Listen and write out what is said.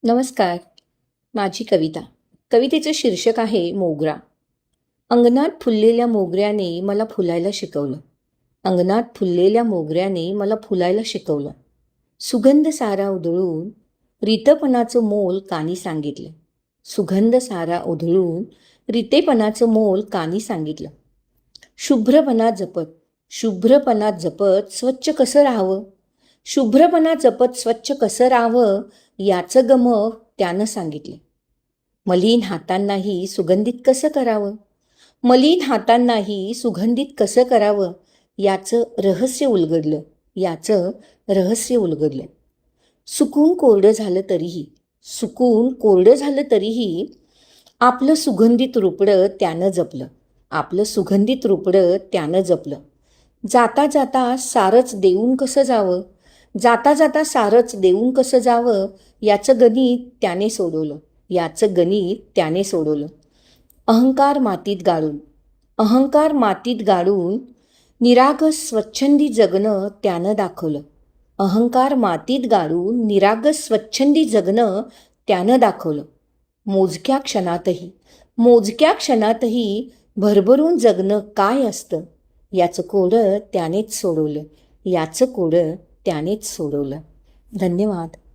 नमस्कार. माझी कवितेचं शीर्षक आहे मोगरा. अंगणात फुललेल्या मोगऱ्याने मला फुलायला शिकवलं. अंगणात फुललेल्या मोगऱ्याने मला फुलायला शिकवलं. सुगंध सारा उधळून रितपणाचं मोल कानी सांगितलं. सुगंध सारा उधळून रितेपणाचं मोल कानी सांगितलं. शुभ्रपणात जपत स्वच्छ कसं राहावं, शुभ्रपणात जपत स्वच्छ कसं राहावं याचं गमक त्यानं सांगितलं. मलिन हातांनाही सुगंधित कसं करावं, मलिन हातांनाही सुगंधित कसं करावं याचं रहस्य उलगडलं. सुकून कोरडं झालं तरीही आपलं सुगंधित रुपडं त्यानं जपलं. जाता जाता सारच देऊन कसं जावं याचं गणित त्याने सोडवलं. अहंकार मातीत गाडून निरागस स्वच्छंदी जगणं त्यानं दाखवलं. मोजक्या क्षणातही भरभरून जगणं काय असतं याचं कोडं त्यानेच सोडवलं. धन्यवाद.